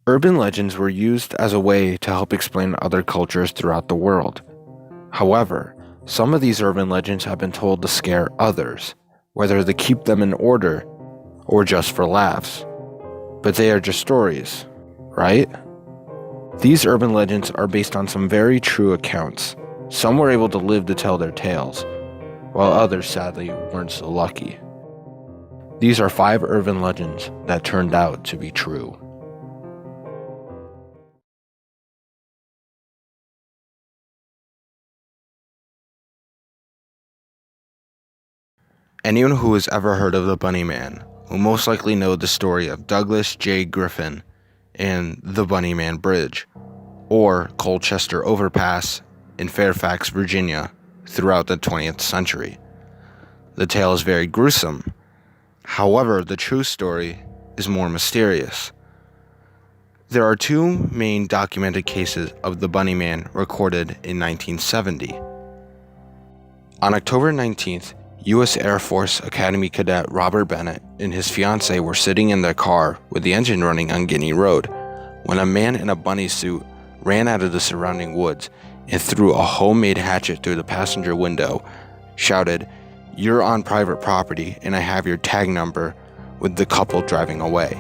Urban legends were used as a way to help explain other cultures throughout the world. However, some of these urban legends have been told to scare others, whether to keep them in order or just for laughs. But they are just stories, right? These urban legends are based on some very true accounts. Some were able to live to tell their tales, while others sadly weren't so lucky. These are 5 urban legends that turned out to be true. Anyone who has ever heard of the Bunny Man will most likely know the story of Douglas J. Griffin and the Bunny Man Bridge, or Colchester Overpass in Fairfax, Virginia, throughout the 20th century. The tale is very gruesome. However, the true story is more mysterious. There are 2 main documented cases of the Bunny Man recorded in 1970. On October 19th, U.S. Air Force Academy cadet Robert Bennett and his fiancée were sitting in their car with the engine running on Guinea Road when a man in a bunny suit ran out of the surrounding woods and threw a homemade hatchet through the passenger window, shouted, "You're on private property and I have your tag number," with the couple driving away.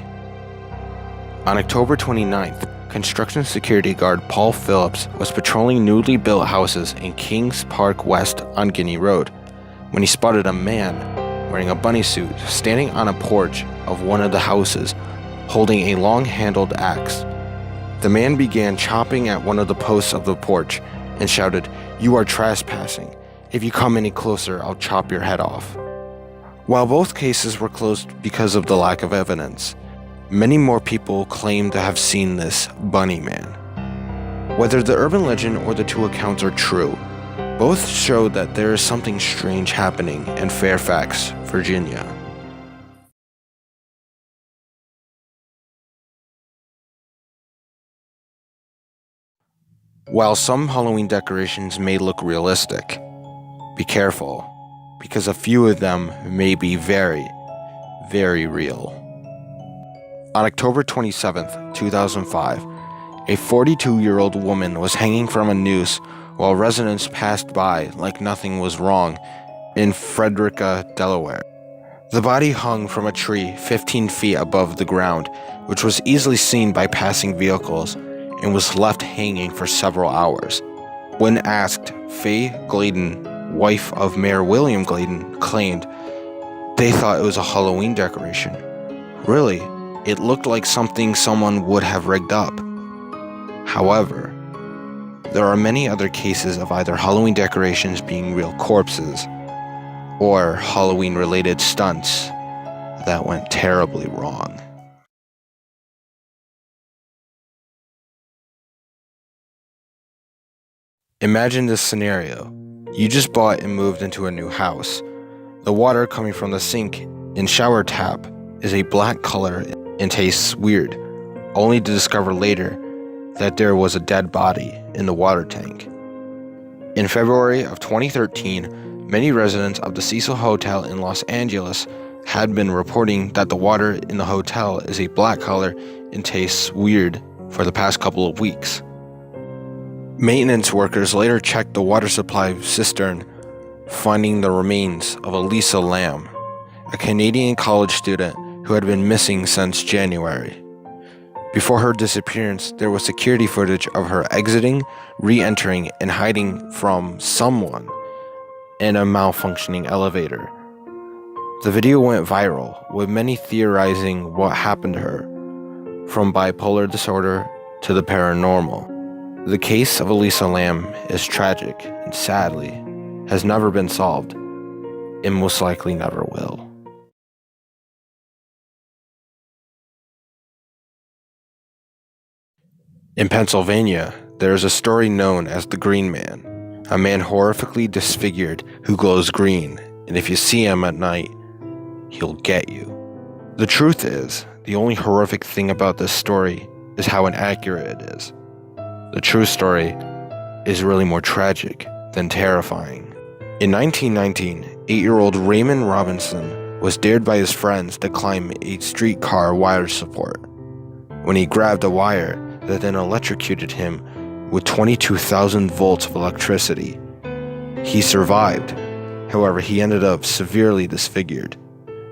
On October 29th, construction security guard Paul Phillips was patrolling newly built houses in Kings Park West on Guinea Road when he spotted a man wearing a bunny suit standing on a porch of one of the houses holding a long-handled axe. The man began chopping at one of the posts of the porch and shouted, "You are trespassing. If you come any closer, I'll chop your head off." While both cases were closed because of the lack of evidence, many more people claim to have seen this Bunny Man. Whether the urban legend or the 2 accounts are true, both show that there is something strange happening in Fairfax, Virginia. While some Halloween decorations may look realistic, be careful, because a few of them may be very, very real. On October 27th, 2005, a 42-year-old woman was hanging from a noose while residents passed by like nothing was wrong in Frederica, Delaware. The body hung from a tree 15 feet above the ground, which was easily seen by passing vehicles, and was left hanging for several hours. When asked, Faye Gladen, wife of Mayor William Gladen, claimed they thought it was a Halloween decoration. Really, it looked like something someone would have rigged up. However, there are many other cases of either Halloween decorations being real corpses or Halloween-related stunts that went terribly wrong. Imagine this scenario. You just bought and moved into a new house. The water coming from the sink and shower tap is a black color and tastes weird, only to discover later that there was a dead body in the water tank. In February of 2013, many residents of the Cecil Hotel in Los Angeles had been reporting that the water in the hotel is a black color and tastes weird for the past couple of weeks. Maintenance workers later checked the water supply cistern, finding the remains of Elisa Lam, a Canadian college student who had been missing since January. Before her disappearance, there was security footage of her exiting, re-entering, and hiding from someone in a malfunctioning elevator. The video went viral, with many theorizing what happened to her, from bipolar disorder to the paranormal. The case of Elisa Lam is tragic and sadly has never been solved and most likely never will. In Pennsylvania, there is a story known as the Green Man, a man horrifically disfigured who glows green, and if you see him at night, he'll get you. The truth is, the only horrific thing about this story is how inaccurate it is. The true story is really more tragic than terrifying. In 1919, 8-year-old Raymond Robinson was dared by his friends to climb a streetcar wire support. when he grabbed a wire that then electrocuted him with 22,000 volts of electricity. He survived. However, he ended up severely disfigured,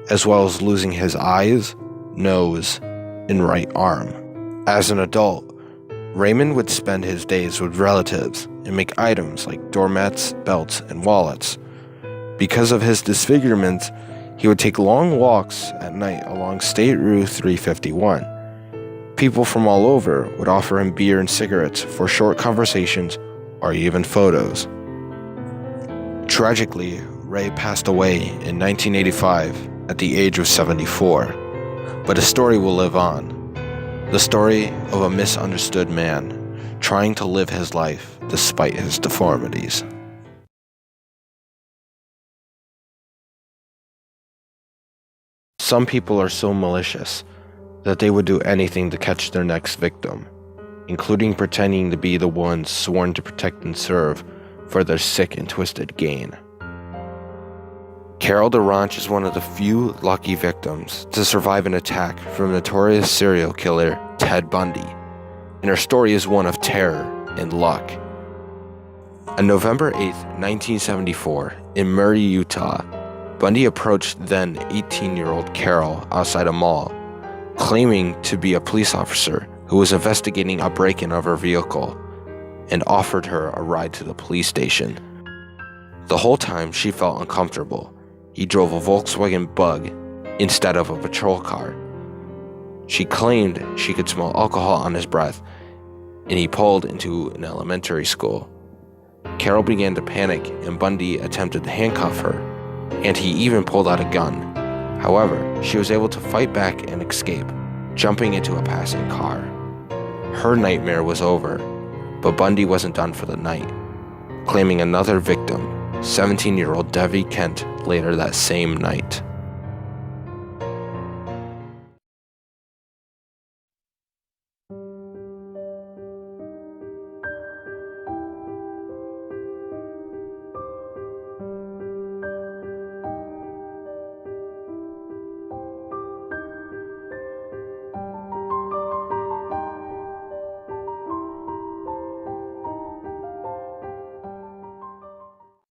as well as losing his eyes, nose, and right arm. As an adult, Raymond would spend his days with relatives and make items like doormats, belts, and wallets. Because of his disfigurement, he would take long walks at night along State Route 351. People from all over would offer him beer and cigarettes for short conversations or even photos. Tragically, Ray passed away in 1985 at the age of 74, but his story will live on. The story of a misunderstood man trying to live his life despite his deformities. Some people are so malicious that they would do anything to catch their next victim, including pretending to be the ones sworn to protect and serve for their sick and twisted gain. Carol DeRanch is one of the few lucky victims to survive an attack from notorious serial killer Ted Bundy, and her story is one of terror and luck. On November 8, 1974, in Murray, Utah, Bundy approached then 18-year-old Carol outside a mall, claiming to be a police officer who was investigating a break-in of her vehicle, and offered her a ride to the police station. The whole time she felt uncomfortable. He drove a Volkswagen Bug instead of a patrol car. She claimed she could smell alcohol on his breath, and he pulled into an elementary school. Carol began to panic, and Bundy attempted to handcuff her, and he even pulled out a gun. However, she was able to fight back and escape, jumping into a passing car. Her nightmare was over, but Bundy wasn't done for the night, claiming another victim, 17-year-old Debbie Kent, later that same night.